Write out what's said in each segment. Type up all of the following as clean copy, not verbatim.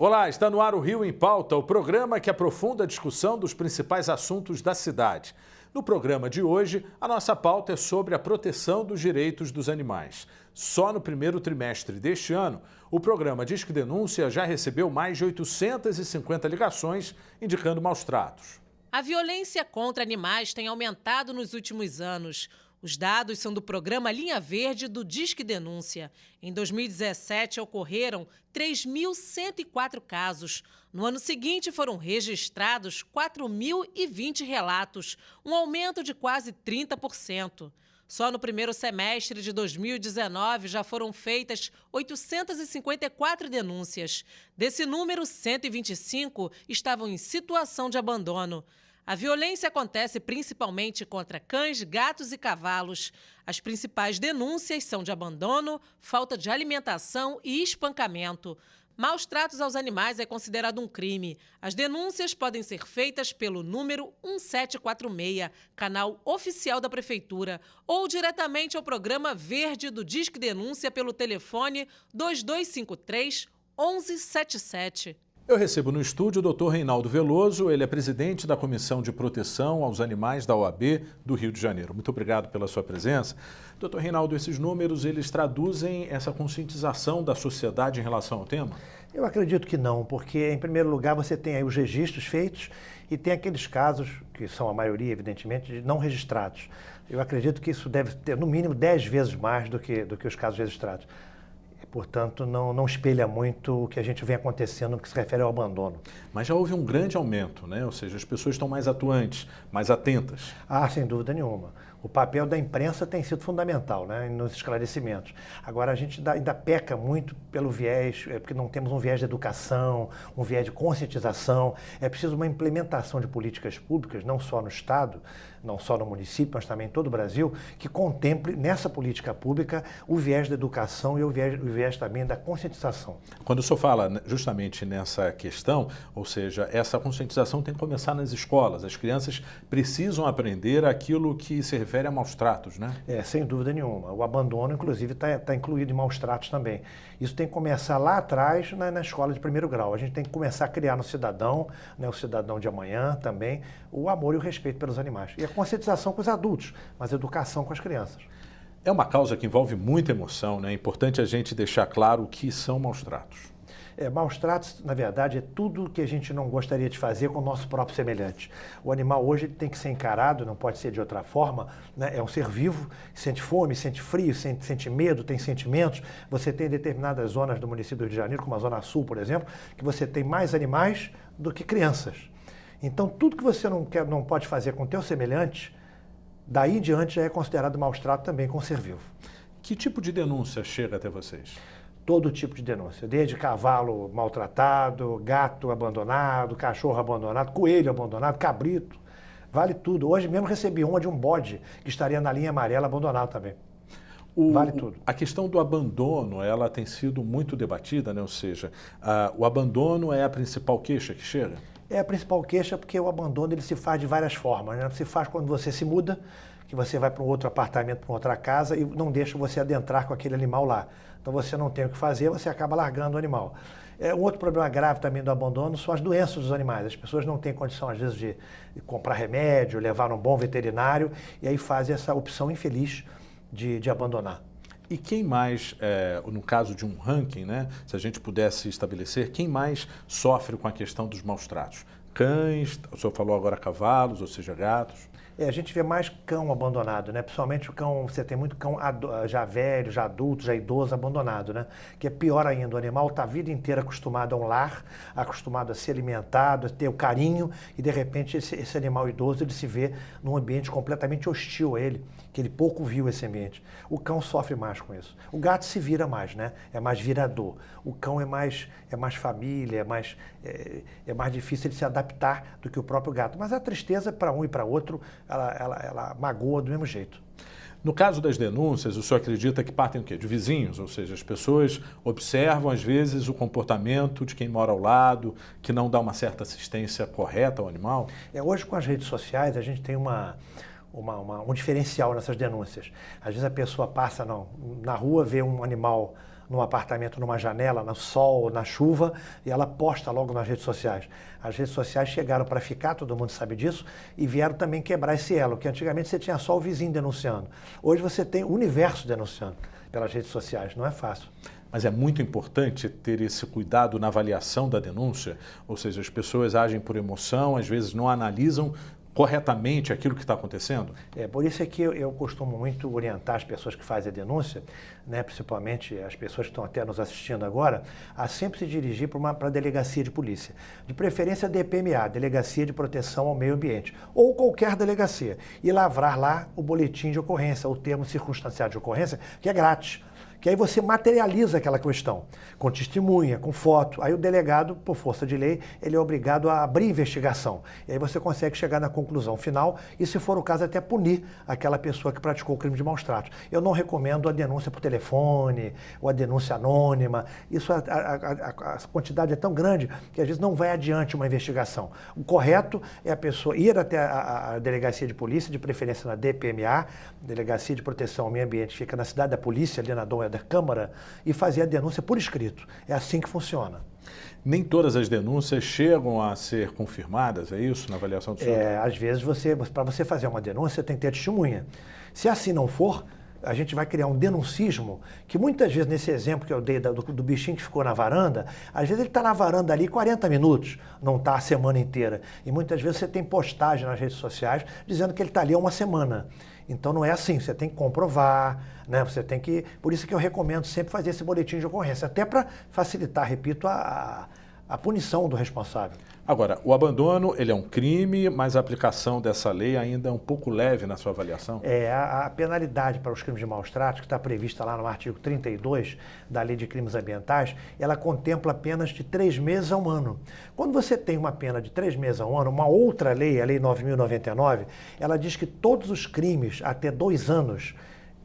Olá, está no ar o Rio em Pauta, o programa que aprofunda a discussão dos principais assuntos da cidade. No programa de hoje, a nossa pauta é sobre a proteção dos direitos dos animais. Só no primeiro trimestre deste ano, o programa Disque Denúncia já recebeu mais de 850 ligações indicando maus-tratos. A violência contra animais tem aumentado nos últimos anos. Os dados são do programa Linha Verde do Disque Denúncia. Em 2017, ocorreram 3.104 casos. No ano seguinte, foram registrados 4.020 relatos, um aumento de quase 30%. Só no primeiro semestre de 2019 já foram feitas 854 denúncias. Desse número, 125 estavam em situação de abandono. A violência acontece principalmente contra cães, gatos e cavalos. As principais denúncias são de abandono, falta de alimentação e espancamento. Maus tratos aos animais é considerado um crime. As denúncias podem ser feitas pelo número 1746, canal oficial da Prefeitura, ou diretamente ao programa Verde do Disque Denúncia pelo telefone 2253 1177. Eu recebo no estúdio o Dr. Reinaldo Veloso, ele é presidente da Comissão de Proteção aos Animais da OAB do Rio de Janeiro. Muito obrigado pela sua presença. Dr. Reinaldo, esses números, eles traduzem essa conscientização da sociedade em relação ao tema? Eu acredito que não, porque, em primeiro lugar, você tem aí os registros feitos e tem aqueles casos, que são a maioria, evidentemente, de não registrados. Eu acredito que isso deve ter, no mínimo, 10 vezes mais do que os casos registrados. Portanto, não espelha muito o que a gente vem acontecendo no que se refere ao abandono. Mas já houve um grande aumento, né? Ou seja, as pessoas estão mais atuantes, mais atentas. Ah, sem dúvida nenhuma. O papel da imprensa tem sido fundamental, né, nos esclarecimentos. Agora, a gente ainda peca muito pelo viés, porque não temos um viés de educação, um viés de conscientização. É preciso uma implementação de políticas públicas, não só no Estado, não só no município, mas também em todo o Brasil, que contemple nessa política pública o viés da educação e o viés também da conscientização. Quando o senhor fala justamente nessa questão, ou seja, essa conscientização tem que começar nas escolas. As crianças precisam aprender aquilo que se refere a maus tratos, né? Sem dúvida nenhuma. O abandono, inclusive, está incluído em maus tratos também. Isso tem que começar lá atrás, na escola de primeiro grau. A gente tem que começar a criar no cidadão, né, o cidadão de amanhã também, o amor e o respeito pelos animais. E a conscientização com os adultos, mas a educação com as crianças. É uma causa que envolve muita emoção, né? É importante a gente deixar claro o que são maus tratos. Maus tratos, na verdade, é tudo que a gente não gostaria de fazer com o nosso próprio semelhante. O animal hoje tem que ser encarado, não pode ser de outra forma, né? É um ser vivo, sente fome, sente frio, sente medo, tem sentimentos. Você tem determinadas zonas do município do Rio de Janeiro, como a Zona Sul, por exemplo, que você tem mais animais do que crianças. Então, tudo que você não pode fazer com o teu semelhante, daí em diante já é considerado maus trato também com o ser vivo. Que tipo de denúncia chega até vocês? Todo tipo de denúncia, desde cavalo maltratado, gato abandonado, cachorro abandonado, coelho abandonado, cabrito, vale tudo. Hoje mesmo recebi uma de um bode que estaria na linha amarela abandonado também. Vale tudo. A questão do abandono, ela tem sido muito debatida, né? Ou seja, o abandono é a principal queixa que chega? É a principal queixa porque o abandono ele se faz de várias formas, né? Se faz quando você se muda, que você vai para um outro apartamento, para outra casa e não deixa você adentrar com aquele animal lá. Então você não tem o que fazer, você acaba largando o animal. Um outro problema grave também do abandono são as doenças dos animais. As pessoas não têm condição, às vezes, de comprar remédio, levar um bom veterinário e aí fazem essa opção infeliz de abandonar. E quem mais, no caso de um ranking, né, se a gente pudesse estabelecer, quem mais sofre com a questão dos maus tratos? Cães, o senhor falou agora cavalos, ou seja, gatos? A gente vê mais cão abandonado, né? Principalmente o cão, você tem muito cão já velho, já adulto, já idoso abandonado, né? Que é pior ainda, o animal está a vida inteira acostumado a um lar, acostumado a ser alimentado, a ter o carinho, e de repente esse animal idoso ele se vê num ambiente completamente hostil a ele, que ele pouco viu esse ambiente. O cão sofre mais com isso. O gato se vira mais, né? É mais virador. O cão é mais família, é mais difícil de se adaptar do que o próprio gato. Mas a tristeza, para um e para outro, ela magoa do mesmo jeito. No caso das denúncias, o senhor acredita que partem o quê? De vizinhos, ou seja, as pessoas observam às vezes o comportamento de quem mora ao lado, que não dá uma certa assistência correta ao animal? Hoje com as redes sociais a gente tem um diferencial nessas denúncias. Às vezes a pessoa passa na rua, vê um animal num apartamento, numa janela, no sol, na chuva, e ela posta logo nas redes sociais. As redes sociais chegaram para ficar, todo mundo sabe disso, e vieram também quebrar esse elo, que antigamente você tinha só o vizinho denunciando. Hoje você tem o universo denunciando pelas redes sociais, não é fácil. Mas é muito importante ter esse cuidado na avaliação da denúncia, ou seja, as pessoas agem por emoção, às vezes não analisam corretamente aquilo que está acontecendo? Por isso é que eu costumo muito orientar as pessoas que fazem a denúncia, né, principalmente as pessoas que estão até nos assistindo agora, a sempre se dirigir para a delegacia de polícia. De preferência a DPMA, Delegacia de Proteção ao Meio Ambiente, ou qualquer delegacia, e lavrar lá o boletim de ocorrência, o termo circunstanciado de ocorrência, que é grátis. Que aí você materializa aquela questão, com testemunha, com foto. Aí o delegado, por força de lei, ele é obrigado a abrir investigação. E aí você consegue chegar na conclusão final e, se for o caso, até punir aquela pessoa que praticou o crime de maus tratos. Eu não recomendo a denúncia por telefone ou a denúncia anônima. Isso, a quantidade é tão grande que às vezes não vai adiante uma investigação. O correto é a pessoa ir até a delegacia de polícia, de preferência na DPMA, Delegacia de Proteção ao Meio Ambiente, fica na Cidade da Polícia, ali na Dom da Câmara, e fazer a denúncia por escrito. É assim que funciona. Nem todas as denúncias chegam a ser confirmadas, é isso, na avaliação do senhor? Às vezes, para você fazer uma denúncia, tem que ter testemunha. Se assim não for, a gente vai criar um denuncismo, que muitas vezes, nesse exemplo que eu dei do bichinho que ficou na varanda, às vezes ele está na varanda ali 40 minutos, não está a semana inteira. E muitas vezes você tem postagem nas redes sociais dizendo que ele está ali há uma semana. Então não é assim, você tem que comprovar, né? Você tem que. Por isso que eu recomendo sempre fazer esse boletim de ocorrência, até para facilitar, repito, a punição do responsável. Agora, o abandono, ele é um crime, mas a aplicação dessa lei ainda é um pouco leve na sua avaliação? A penalidade para os crimes de maus tratos, que está prevista lá no artigo 32 da Lei de Crimes Ambientais, ela contempla penas de 3 meses a 1 ano. Quando você tem uma pena de 3 meses a 1 ano, uma outra lei, a Lei 9.099, ela diz que todos os crimes até 2 anos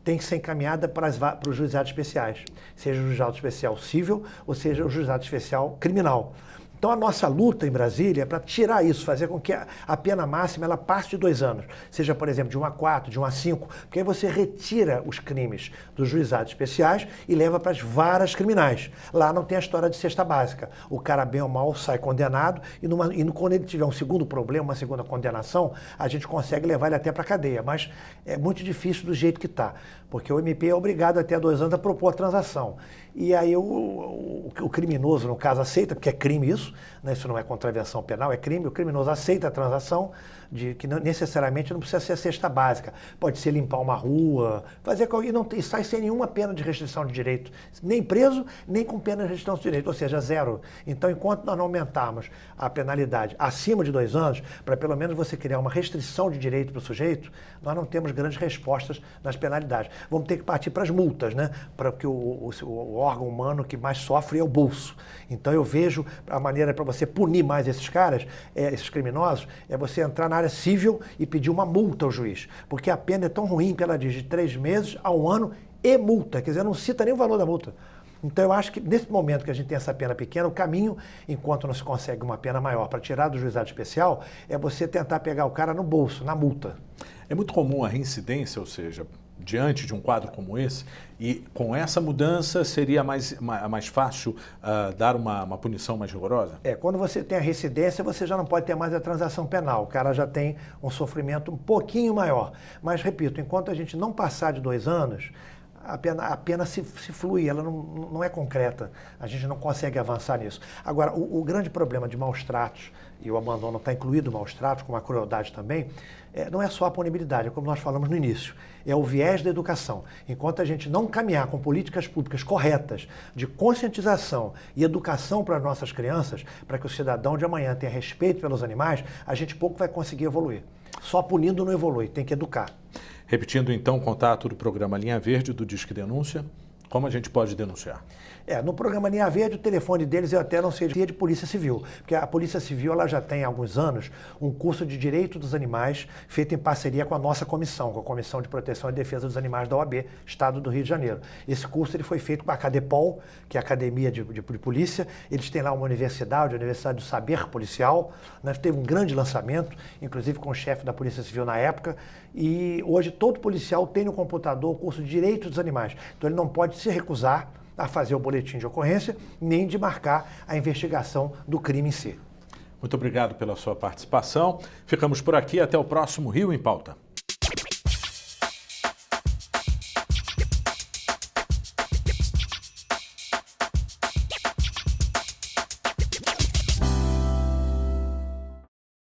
tem que ser encaminhada para os juizados especiais, seja o juizado especial civil ou seja o juizado especial criminal. Então a nossa luta em Brasília é para tirar isso, fazer com que a pena máxima ela passe de 2 anos, seja, por exemplo, de 1 a 4, de 1 a 5, porque aí você retira os crimes dos juizados especiais e leva para as varas criminais. Lá não tem a história de cesta básica. O cara, bem ou mal, sai condenado e quando ele tiver um segundo problema, uma segunda condenação, a gente consegue levar ele até para a cadeia. Mas é muito difícil do jeito que está, porque o MP é obrigado até 2 anos a propor a transação. E aí o criminoso, no caso, aceita, porque é crime isso, né? Isso não é contravenção penal, é crime. O criminoso aceita a transação, que não, necessariamente não precisa ser a cesta básica. Pode ser limpar uma rua, fazer e sai sem nenhuma pena de restrição de direito, nem preso, nem com pena de restrição de direito, ou seja, 0. Então, enquanto nós não aumentarmos a penalidade acima de 2 anos, para pelo menos você criar uma restrição de direito para o sujeito, nós não temos grandes respostas nas penalidades. Vamos ter que partir para as multas, né? Porque o órgão humano que mais sofre é o bolso. Então, eu vejo a maneira para você punir mais esses caras, esses criminosos, é você entrar na área civil e pedir uma multa ao juiz. Porque a pena é tão ruim que ela diz de 3 meses a 1 ano e multa. Quer dizer, não cita nem o valor da multa. Então, eu acho que nesse momento que a gente tem essa pena pequena, o caminho, enquanto não se consegue uma pena maior para tirar do juizado especial, é você tentar pegar o cara no bolso, na multa. É muito comum a reincidência, ou seja, diante de um quadro como esse, e com essa mudança seria mais fácil dar uma punição mais rigorosa? Quando você tem a reincidência, você já não pode ter mais a transação penal. O cara já tem um sofrimento um pouquinho maior. Mas, repito, enquanto a gente não passar de 2 anos, a pena se flui, ela não é concreta. A gente não consegue avançar nisso. Agora, o grande problema de maus tratos, e o abandono está incluído maus tratos, com a crueldade também, não é só a punibilidade, é como nós falamos no início, é o viés da educação. Enquanto a gente não caminhar com políticas públicas corretas de conscientização e educação para as nossas crianças, para que o cidadão de amanhã tenha respeito pelos animais, a gente pouco vai conseguir evoluir. Só punindo não evolui, tem que educar. Repetindo então o contato do programa Linha Verde do Disque Denúncia, como a gente pode denunciar? No programa Linha Verde, o telefone deles eu até não sei de Polícia Civil, porque a Polícia Civil ela já tem há alguns anos um curso de Direito dos Animais feito em parceria com a nossa comissão, com a Comissão de Proteção e Defesa dos Animais da OAB, Estado do Rio de Janeiro. Esse curso ele foi feito com a Cadepol, que é a Academia de Polícia. Eles têm lá uma universidade, a Universidade do Saber Policial, né? Teve um grande lançamento, inclusive com o chefe da Polícia Civil na época, e hoje todo policial tem no computador o curso de Direito dos Animais. Então ele não pode se recusar a fazer o boletim de ocorrência, nem de marcar a investigação do crime em si. Muito obrigado pela sua participação. Ficamos por aqui. Até o próximo Rio em Pauta.